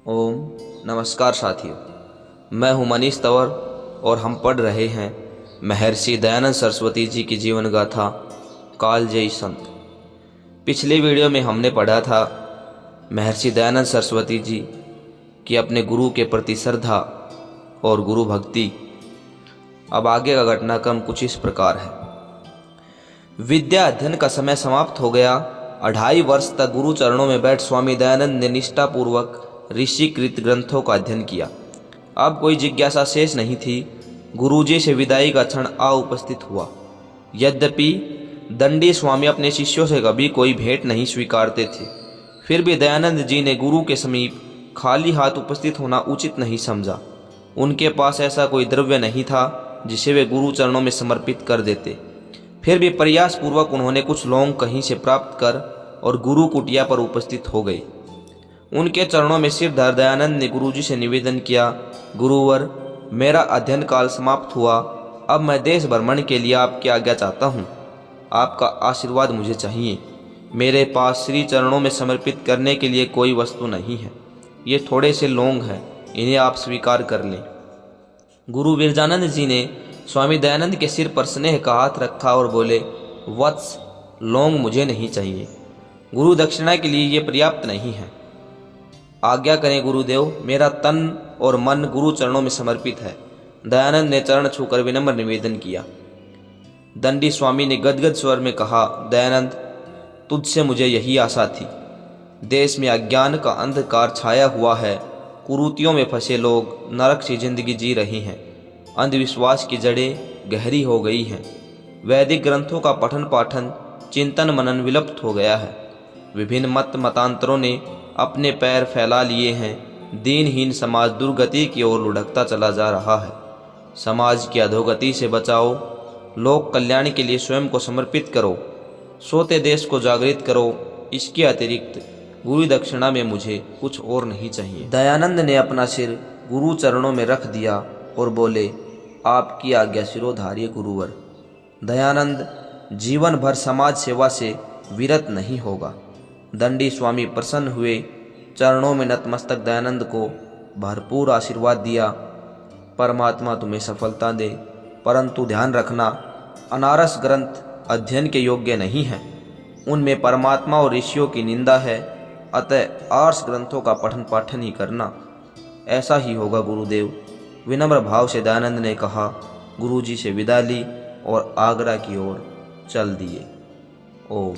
ओम नमस्कार साथियों, मैं हूं मनीष तंवर और हम पढ़ रहे हैं महर्षि दयानंद सरस्वती जी की जीवन गाथा कालजयी संत। पिछले वीडियो में हमने पढ़ा था महर्षि दयानंद सरस्वती जी की अपने गुरु के प्रति श्रद्धा और गुरु भक्ति। अब आगे का घटनाक्रम कुछ इस प्रकार है। विद्या अध्ययन का समय समाप्त हो गया। 2.5 वर्ष तक गुरु चरणों में बैठ स्वामी दयानंद ने निष्ठापूर्वक ऋषिकृत ग्रंथों का अध्ययन किया। अब कोई जिज्ञासा शेष नहीं थी। गुरुजी से विदाई का क्षण आ उपस्थित हुआ। यद्यपि दंडी स्वामी अपने शिष्यों से कभी कोई भेंट नहीं स्वीकारते थे, फिर भी दयानंद जी ने गुरु के समीप खाली हाथ उपस्थित होना उचित नहीं समझा। उनके पास ऐसा कोई द्रव्य नहीं था जिसे वे गुरु चरणों में समर्पित कर देते। फिर भी प्रयासपूर्वक उन्होंने कुछ लौंग कहीं से प्राप्त कर और गुरु कुटिया पर उपस्थित हो गए। उनके चरणों में सिर धर दयानंद ने गुरुजी से निवेदन किया, गुरुवर, मेरा अध्ययन काल समाप्त हुआ। अब मैं देश भ्रमण के लिए आपकी आज्ञा चाहता हूँ। आपका आशीर्वाद मुझे चाहिए। मेरे पास श्री चरणों में समर्पित करने के लिए कोई वस्तु नहीं है। ये थोड़े से लौंग हैं, इन्हें आप स्वीकार कर लें। गुरु विरजानंद जी ने स्वामी दयानंद के सिर पर स्नेह का हाथ रखा और बोले, वत्स, लौंग मुझे नहीं चाहिए। गुरु दक्षिणा के लिए ये पर्याप्त नहीं है। आज्ञा करें गुरुदेव, मेरा तन और मन गुरु चरणों में समर्पित है। दयानंद ने चरण छूकर विनम्र निवेदन किया। दंडी स्वामी ने गदगद स्वर में कहा, दयानंद, तुझसे मुझे यही आशा थी। देश में अज्ञान का अंधकार छाया हुआ है। कुरीतियों में फंसे लोग नरक सी जिंदगी जी रहे हैं। अंधविश्वास की जड़ें गहरी हो गई हैं। वैदिक ग्रंथों का पठन पाठन, चिंतन मनन विलुप्त हो गया है। विभिन्न मतांतरों ने अपने पैर फैला लिए हैं। दीनहीन समाज दुर्गति की ओर लुढ़कता चला जा रहा है। समाज की अधोगति से बचाओ। लोक कल्याण के लिए स्वयं को समर्पित करो। सोते देश को जागृत करो। इसके अतिरिक्त गुरु दक्षिणा में मुझे कुछ और नहीं चाहिए। दयानंद ने अपना सिर गुरु चरणों में रख दिया और बोले, आपकी आज्ञा शिरोधार्य गुरुवर। दयानंद जीवन भर समाज सेवा से विरत नहीं होगा। दंडी स्वामी प्रसन्न हुए। चरणों में नतमस्तक दयानंद को भरपूर आशीर्वाद दिया। परमात्मा तुम्हें सफलता दे, परंतु ध्यान रखना, अनारस ग्रंथ अध्ययन के योग्य नहीं हैं। उनमें परमात्मा और ऋषियों की निंदा है। अतः आर्ष ग्रंथों का पठन पाठन ही करना। ऐसा ही होगा गुरुदेव। विनम्र भाव से दयानंद ने कहा। गुरुजी से विदा ली और आगरा की ओर चल दिए। ओम।